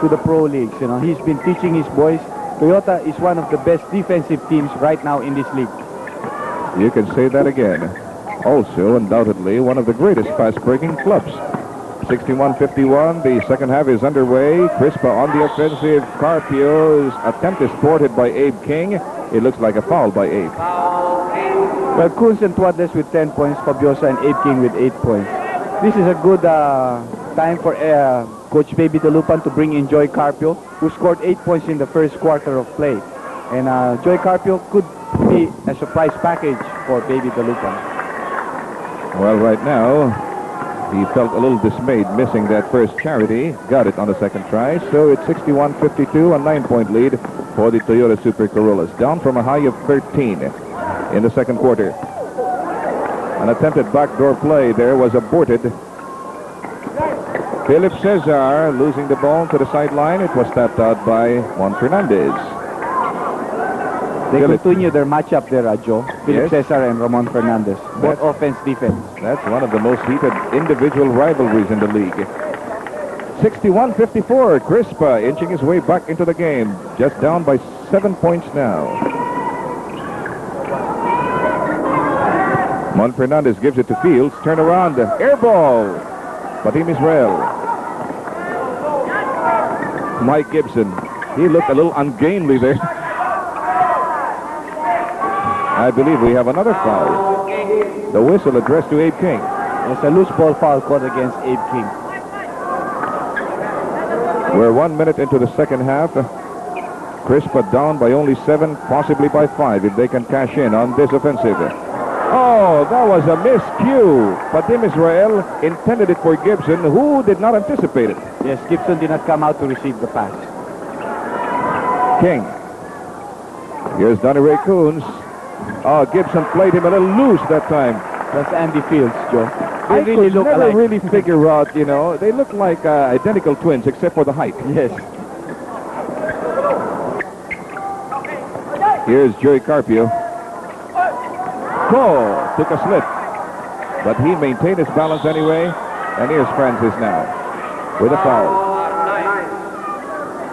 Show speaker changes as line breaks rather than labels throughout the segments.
to the pro leagues. You know, he's been teaching his boys. Toyota is one of the best defensive teams right now in this league.
You can say that again. Also, undoubtedly, one of the greatest fast-breaking clubs. 61-51, the second half is underway. Crispa on the offensive. Carpio's attempt is thwarted by Abe King. It looks like a foul by Abe.
Well, Kunz and Tuadles with 10 points, Fabiosa and Abe King with 8 points. This is a good time for Coach Baby Dalupan to bring in Joy Carpio, who scored 8 points in the first quarter of play. And Joy Carpio could be a surprise package for Baby Dalupan.
Well, right now, he felt a little dismayed missing that first charity. Got it on the second try. So it's 61-52, a 9-point lead for the Toyota Super Corollas. Down from a high of 13 in the second quarter. An attempted backdoor play there was aborted. Philip Cesar losing the ball to the sideline. It was tapped out by Juan Fernandez.
They continue their matchup there, Joe. Philip
Yes.
Cesar and Ramon Fernandez. Both offense, defense.
That's one of the most heated individual rivalries in the league. 61-54, Crispa inching his way back into the game. Just down by 7 points now. Mon Fernandez gives it to Fields. Turn around. Air ball. Badim Israel. Mike Gibson. He looked a little ungainly there. I believe we have another foul. The whistle addressed to Abe King.
It's a loose ball foul called against Abe King.
We're 1 minute into the second half. Crispa down by only 7, possibly by 5 if they can cash in on this offensive. Oh, that was a miscue. Badim Israel intended it for Gibson, who did not anticipate it.
Yes, Gibson did not come out to receive the pass.
King. Here's Donnie Ray Coons. Oh, Gibson played him a little loose that time.
That's Andy Fields, Joe. They
I
really
could
look
never
alike.
really figure out, you know, they look like identical twins except for the height.
Yes.
Here's Joey Carpio. Cole took a slip, but he maintained his balance anyway. And here's Francis now with a foul.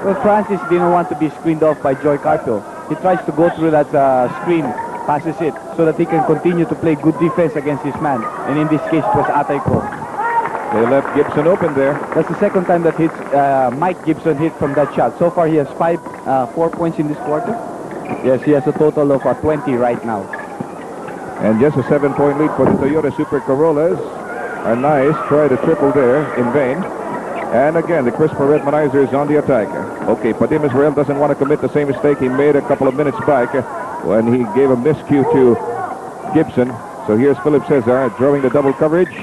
Well, Francis didn't want to be screened off by Joy Carpio. He tries to go through that screen, passes it, so that he can continue to play good defense against his man. And in this case, it was Atay Ko.
They left Gibson open there.
That's the second time that Mike Gibson hit from that shot. So far, he has 4 points in this quarter. Yes, he has a total of 20 right now.
And just a 7-point lead for the Toyota Super Corollas. A nice try to triple there in vain. And again, the Crispa Redmanizers on the attack. Okay, Badim Israel doesn't want to commit the same mistake he made a couple of minutes back when he gave a miscue to Gibson. So here's Philip Cesar drawing the double coverage.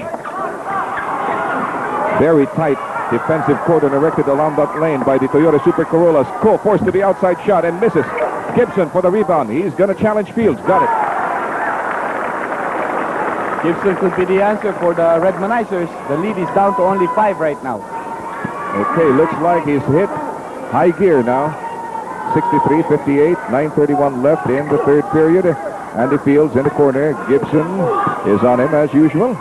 Very tight defensive cordon erected along that lane by the Toyota Super Corollas. Cole forced to the outside shot and misses. Gibson for the rebound. He's going to challenge Fields. Got it.
Gibson could be the answer for the Redmanizers. The lead is down to only 5 right now.
Okay, looks like he's hit high gear now. 63-58, 9:31 left in the third period. Andy Fields in the corner. Gibson is on him as usual.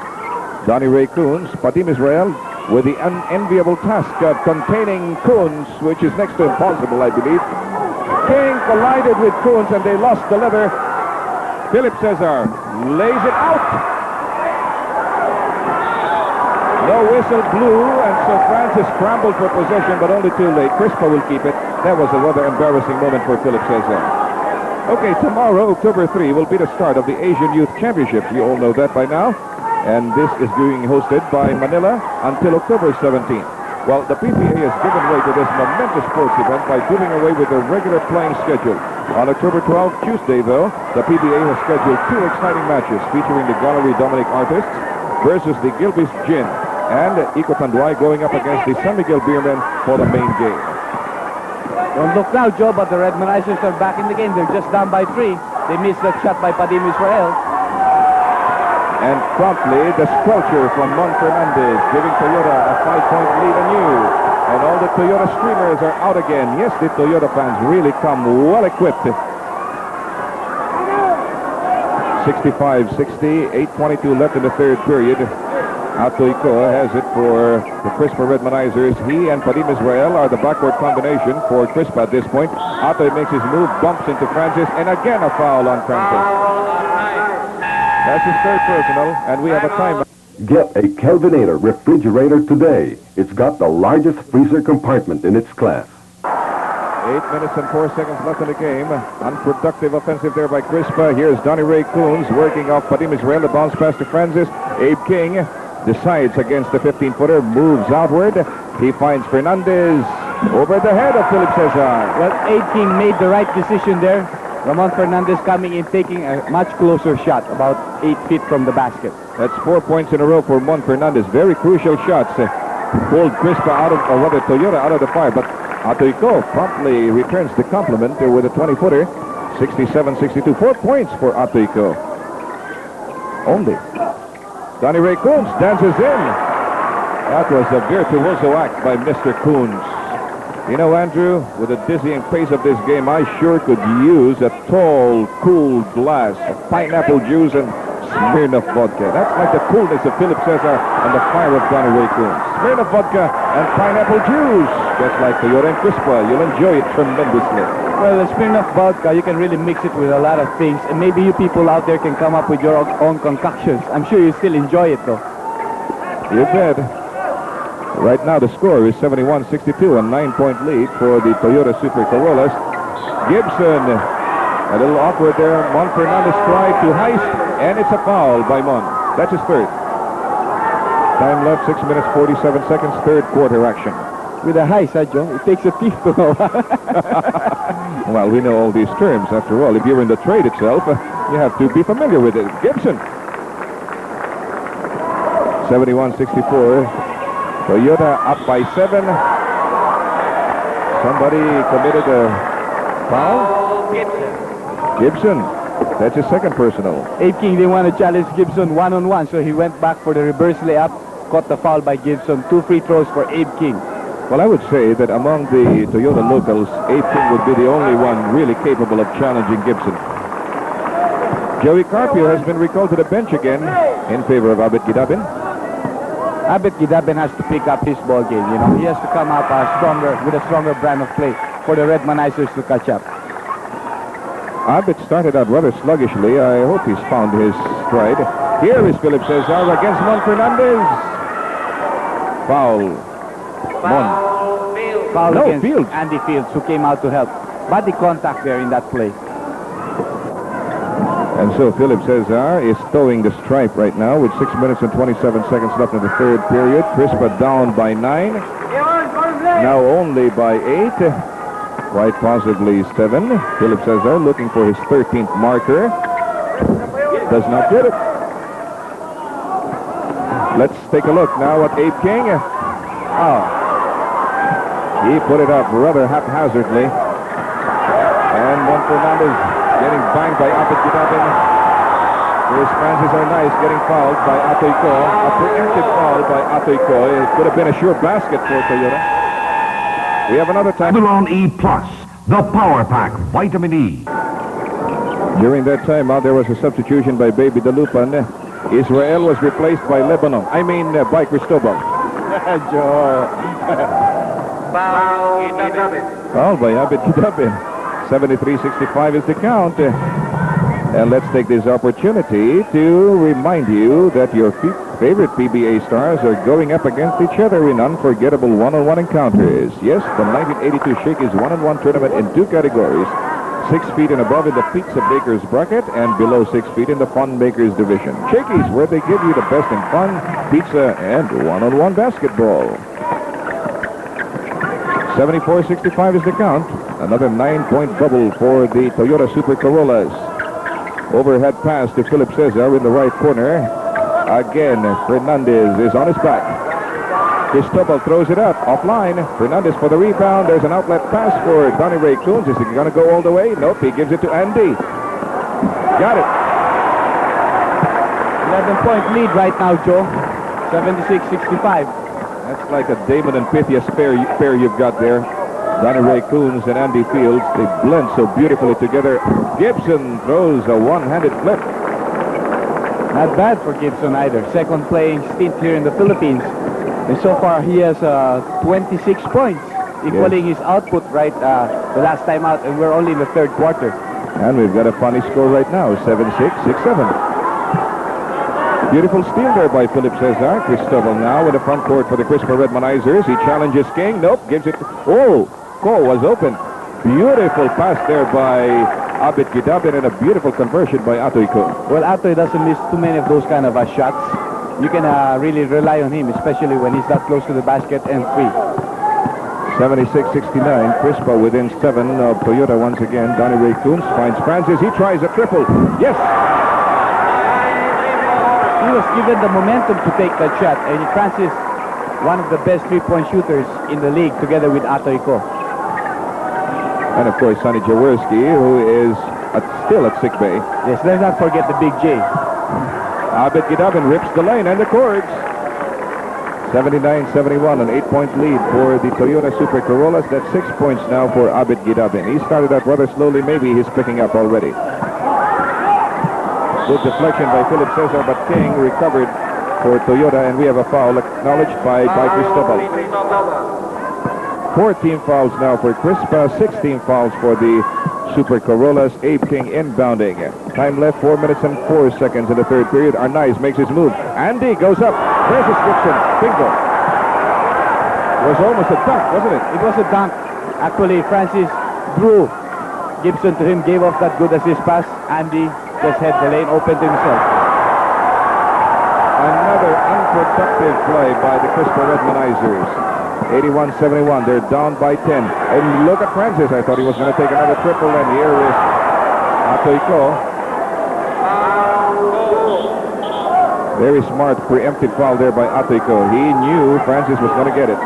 Donnie Ray Coons. Badim Israel with the unenviable task of containing Coons, which is next to impossible, I believe. King collided with Coons and they lost the leather. Philip Cesar lays it out. No whistle blew, and so Francis scrambled for possession, but only too late. Crispa will keep it. That was a rather embarrassing moment for Philip Cesar. Okay, tomorrow, October 3, will be the start of the Asian Youth Championship. You all know that by now. And this is being hosted by Manila until October 17th. Well, the PBA has given way to this momentous sports event by doing away with the regular playing schedule. On October 12th, Tuesday, though, the PBA has scheduled 2 exciting matches featuring the Gallery Dominic Artists versus the Gilbis Gin and Iko Tanduay going up against the San Miguel Beermen for the main game.
Don't look now, Joe, but the Redmanizers are back in the game. They're just down by 3. They missed that shot by Badim Israel.
And promptly, the squelcher from Mon Fernandez, giving Toyota a 5-point lead anew. And all the Toyota streamers are out again. Yes, the Toyota fans really come well equipped. 65-60, 8:22 left in the third period. Atoico has it for the Crispa Redmanizers. He and Padim Israel are the backward combination for Crispa at this point. Atoy makes his move, bumps into Francis, and again a foul on Francis. That's his third personal, and we have a timeout.
Get a Kelvinator refrigerator today. It's got the largest freezer compartment in its class.
8 minutes and 4 seconds left in the game. Unproductive offensive there by Crispa. Here's Donnie Ray Coons working off Padim Israel. The bounce pass to Francis. Abe King decides against the 15-footer, moves outward. He finds Fernandez over the head of Philip Cesar.
Well, Abe King made the right decision there. Ramon Fernandez coming in, taking a much closer shot, about 8 feet from the basket.
That's 4 points in a row for Mon Fernandez. Very crucial shots. Pulled Crispa out of, or rather Toyota out of the fire, but Atoico promptly returns the compliment with a 20-footer. 67-62. 4 points for Atoico. Only. Donnie Ray Coons dances in. That was a virtuoso act by Mr. Coons. You know, Andrew, with the dizzying pace of this game, I sure could use a tall, cool glass of pineapple juice and Smirnoff vodka. That's like the coolness of Philip Cesar and the fire of Donnie Ray Coons. Smirnoff vodka and pineapple juice. Just like Toyota and Crispa, you'll enjoy it tremendously.
Well, the Smirnoff vodka, you can really mix it with a lot of things, and maybe you people out there can come up with your own concoctions. I'm sure you still enjoy it, though.
You bet. Right now, the score is 71-62, a 9-point lead for the Toyota Super Corollas. Gibson, a little awkward there. Mon Fernandez tried to heist, and it's a foul by Mon. That's his third. Time left, 6 minutes, 47 seconds, third quarter action.
With a heist, Joe? It takes a thief to know.
Well, we know all these terms. After all, if you're in the trade itself, you have to be familiar with it. Gibson. 71-64. Toyota up by 7. Somebody committed a foul? Gibson. That's his second personal.
Abe King didn't want to challenge Gibson one-on-one, so he went back for the reverse layup, caught the foul by Gibson. 2 free throws for Abe King.
Well, I would say that among the Toyota locals, Abe King would be the only one really capable of challenging Gibson. Joey Carpio has been recalled to the bench again in favor of Abet Gidabin.
Abet Gidabin has to pick up his ball game, you know. He has to come up with a stronger brand of play for the Redmanizers to catch up.
Abet started out rather sluggishly. I hope he's found his stride. Here is Philip Cesar against Mon Fernandez. Foul.
Foul against
Fields.
Andy Fields, who came out to help. Body contact there in that play.
And so Philip Cesar is towing the stripe right now with 6 minutes and 27 seconds left in the third period. Crispa down by 9. Now only by 8. Quite possibly 7. Philip Cesar looking for his 13th marker. Does not get it. Let's take a look now at Abe King. Oh. He put it up rather haphazardly. And Mon Fernandez getting banged by Abet Gidabin. His chances are nice, getting fouled by Atoico. A preemptive foul by Atoico. It could have been a sure basket for Toyota. We have another time.
Babylon E Plus, the Power Pack Vitamin E.
During that timeout, there was a substitution by Baby Dalupan. Israel was replaced by Lebanon. By Cristobal.
Joe.
Foul by Abet Gidabin. 73-65 is the count. And let's take this opportunity to remind you that your favorite PBA stars are going up against each other in unforgettable one-on-one encounters. Yes, the 1982 Shakey's one-on-one tournament in 2 categories. 6 feet and above in the Pizza Bakers bracket and below 6 feet in the Fun Bakers division. Shakey's, where they give you the best in fun, pizza, and one-on-one basketball. 74-65 is the count. Another 9-point bubble for the Toyota Super Corollas. Overhead pass to Philip Cesar in the right corner. Again, Fernandez is on his back. Cristobal throws it up, offline. Fernandez for the rebound. There's an outlet pass for Donnie Ray Coons. Is he going to go all the way? Nope, he gives it to Andy. Got it.
11-point lead right now, Joe. 76-65.
That's like a Damon and Pythias pair you've got there. Donnie Ray Coons and Andy Fields, they blend so beautifully together. Gibson throws a one-handed flip.
Not bad for Gibson either. Second playing stint here in the Philippines. And so far he has 26 points, equaling his output the last time out, and we're only in the third quarter.
And we've got a funny score right now, 7-6, 6-7. Beautiful steal there by Philip Cesar. Cristobal now in the front court for the Crispa Redmanizers. He challenges King. Nope, gives it. Oh, Ko was open. Beautiful pass there by Abit Gidabin and a beautiful conversion by Atoy Ko.
Well, Atoy doesn't miss too many of those kind of shots. You can really rely on him, especially when he's that close to the basket and free.
76-69. Crispa within 7 of Toyota once again. Donnie Ray Coons finds Francis. He tries a triple. Yes!
He was given the momentum to take that shot, and Francis, one of the best three-point shooters in the league, together with Atoy Ko.
And of course, Sonny Jaworski, who is still at sick bay.
Yes, let's not forget the big J.
Abit Gidabin rips the lane and the cords. 79-71, an 8-point lead for the Toyota Super Corollas. That's 6 points now for Abit Gidabin. He started out rather slowly. Maybe he's picking up already. Good deflection by Philip Cesar, but King recovered for Toyota, and we have a foul acknowledged by Cristobal. 14 fouls now for Crispa, 16 fouls for the Super Corollas. Abe King inbounding. Time left, 4 minutes and 4 seconds in the third period. Arnaiz makes his move. Andy goes up. There's his Gibson. Bingo. It was almost a dunk, wasn't it?
It was a dunk. Actually, Francis drew Gibson to him, gave off that good assist pass. Andy just had the lane open to himself.
Another unproductive play by the Crispa Redmanizers. 81-71. They're down by 10. And look at Francis. I thought he was going to take another triple, and here is Atoy Ko. Very smart preemptive foul there by Atoy Ko. He knew Francis was going to get it.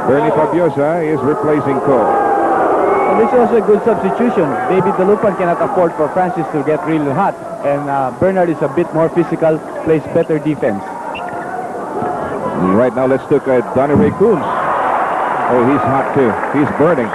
Bernie Fabiosa is replacing Ko.
And this is also a good substitution. David Dalupan cannot afford for Francis to get really hot. And Bernard is a bit more physical, plays better defense.
Right now, let's look at Donnie Ray Coons. Oh, he's hot too. He's burning.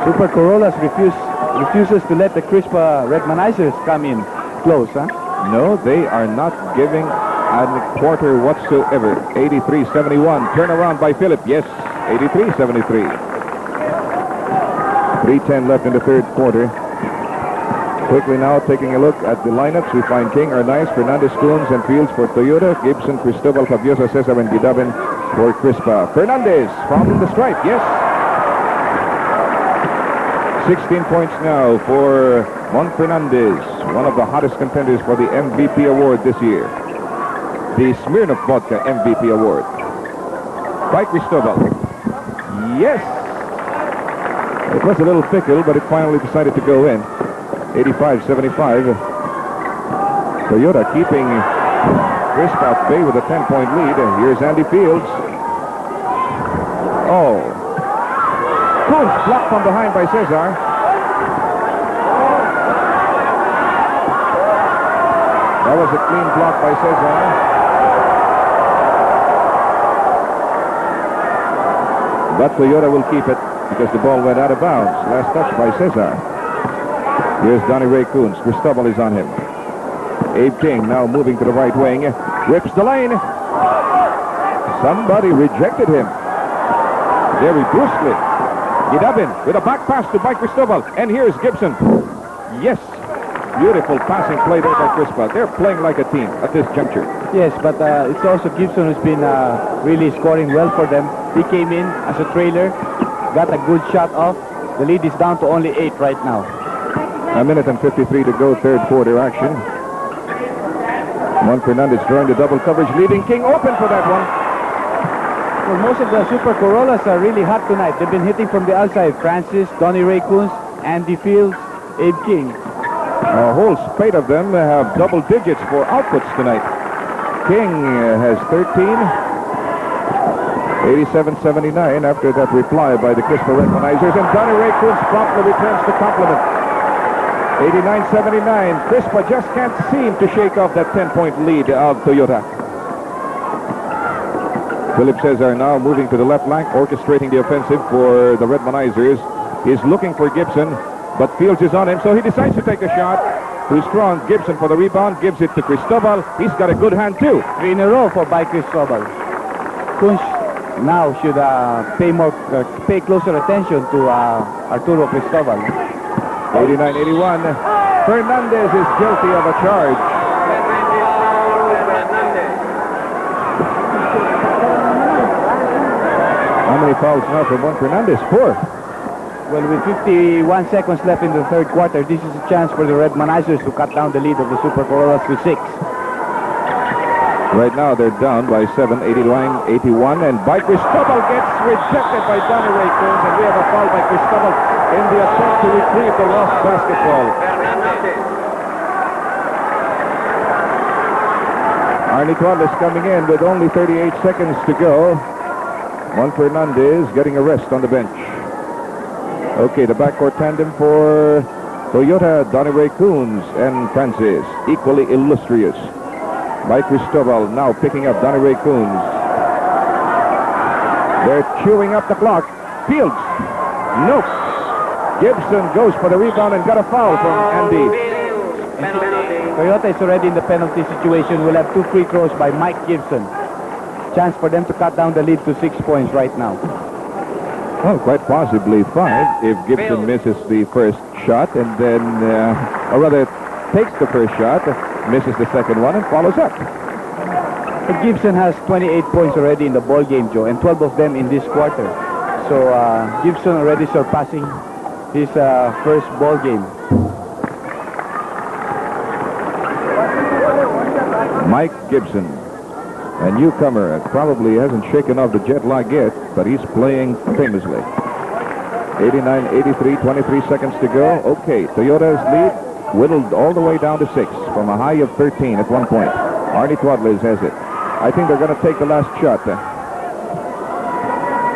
Super Corollas refuses to let the Crispa Redmanizers come in close, huh?
No, they are not giving a quarter whatsoever. 83-71. Turnaround by Philip. Yes, 83-73. 3:10 left in the third quarter. Quickly now, taking a look at the lineups, we find King, Arnaiz, Fernandez, Coons, and Fields for Toyota, Gibson, Cristobal, Fabiosa, Cesar, and Gidabin for Crispa. Fernandez from the stripe, yes. 16 points now for Mon Fernandez, one of the hottest contenders for the MVP award this year. The Smirnoff Vodka MVP award. By Cristobal. Yes. It was a little fickle, but it finally decided to go in. 85-75. Toyota keeping Crispa at bay with a 10-point lead. Here's Andy Fields. Oh. Coons blocked from behind by Cesar. That was a clean block by Cesar. But Toyota will keep it because the ball went out of bounds. Last touch by Cesar. Here's Donnie Ray Coons. Cristobal is on him. Abe King now moving to the right wing. Rips the lane. Somebody rejected him. Very brusquely. Gidabin with a back pass to Mike Cristobal. And here's Gibson. Yes. Beautiful passing play there by Crispa. They're playing like a team at this juncture.
Yes, but it's also Gibson who's been really scoring well for them. He came in as a trailer, got a good shot off. The lead is down to only 8 right now.
A minute and 53 to go, third quarter action. Mon Fernandez drawing the double coverage, leaving King open for that one.
Well, most of the Super Corollas are really hot tonight. They've been hitting from the outside. Francis, Donnie Ray Coons, Andy Fields, Abe King.
A whole spate of them have double digits for outputs tonight. King has 13. 87-79 after that reply by the Crispa Redmanizers. And Donnie Ray Coons promptly returns the compliment. 89-79. Crispa just can't seem to shake off that 10-point lead of Toyota. Philip Cesar now moving to the left flank, orchestrating the offensive for the Redmanizers. He's looking for Gibson. but Fields is on him, so he decides to take a shot. Too strong. Gibson for the rebound, gives it to Cristobal. He's got a good hand too.
3 in a row by Cristobal. Kunz now should pay closer attention to Arturo Cristobal.
89-81. Fernandez is guilty of a charge. How many fouls now for Juan Fernandez? 4.
Well, with 51 seconds left in the third quarter, this is a chance for the Redmanizers to cut down the lead of the Super Corollas to 6.
Right now they're down by 7, 81, and by Cristobal gets rejected by Donnie Ray Coons, and we have a foul by Cristobal in the attempt to retrieve the lost basketball. Arnie Tuales coming in with only 38 seconds to go. Juan Fernandez getting a rest on the bench. Okay, the backcourt tandem for Toyota, Donnie Ray Coons and Francis, equally illustrious. By Cristobal, now picking up Donnie Ray Coons. They're chewing up the clock. Fields, nope. Gibson goes for the rebound and got a foul from Andy.
Toyota is already in the penalty situation. We'll have 2 free throws by Mike Gibson. Chance for them to cut down the lead to 6 points right now.
Well, quite possibly 5 if Gibson misses the first shot and then, or rather takes the first shot, misses the second one and follows up.
But Gibson has 28 points already in the ball game, Joe, and 12 of them in this quarter. So Gibson already surpassing his first ball game.
Mike Gibson, a newcomer, probably hasn't shaken off the jet lag yet, but he's playing famously. 89-83, 23 seconds to go. Okay, Toyota's lead whittled all the way down to 6 from a high of 13 at one point. Arnie Tuales has it. I think they're going to take the last shot.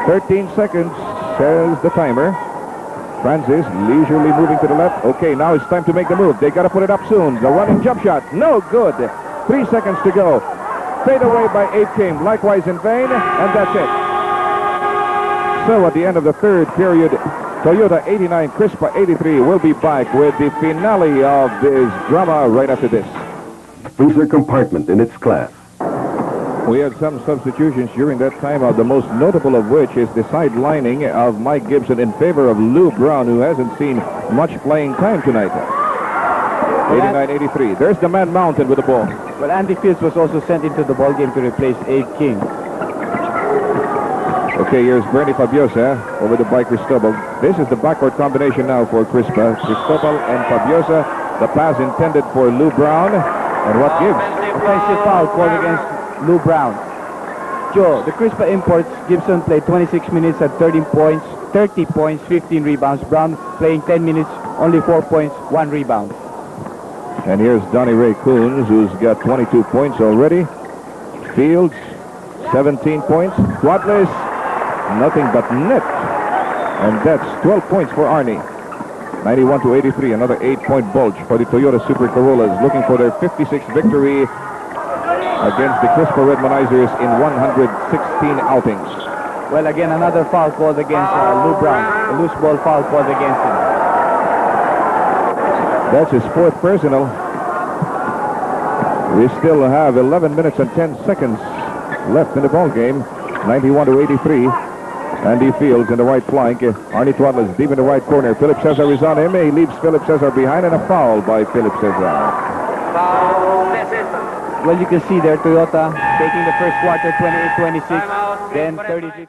13 seconds, says the timer. Francis leisurely moving to the left. Okay, now it's time to make the move. They got to put it up soon. The running jump shot, no good. 3 seconds to go. Fade away by 8 came, likewise in vain, and that's it. So at the end of the third period, Toyota 89, Crispa 83 will be back with the finale of this drama right after this.
Freezer compartment in its class.
We had some substitutions during that timeout, the most notable of which is the sidelining of Mike Gibson in favor of Lou Brown, who hasn't seen much playing time tonight. 89-83. There's the man mounted with the ball.
Well, Andy Fields was also sent into the ball game to replace Abe King.
Okay, here's Bernie Fabiosa over to by Cristobal. This is the backcourt combination now for Crispa. Cristobal and Fabiosa. The pass intended for Lou Brown. And what gives?
Offensive foul called against Lou Brown. Joe, the Crispa imports, Gibson played 26 minutes at 30 points, 15 rebounds. Brown playing 10 minutes, only 4 points, 1 rebound.
And here's Donnie Ray Coons, who's got 22 points already. Fields, 17 points. Tuales, nothing but net. And that's 12 points for Arnie. 91-83, another 8-point bulge for the Toyota Super Corollas, looking for their 56th victory against the Crispa Redmanizers in 116 outings.
Well, again, another foul called against Lou Brown. A loose ball foul called against him.
That's his 4th personal. We still have 11 minutes and 10 seconds left in the ball game. 91-83. Andy Fields in the right flank. Arnie Tuales deep in the right corner. Philip Cesar is on him. He leaves Philip Cesar behind, and a foul by Philip Cesar.
Well, you can see there, Toyota taking the first quarter 28-26, then 33.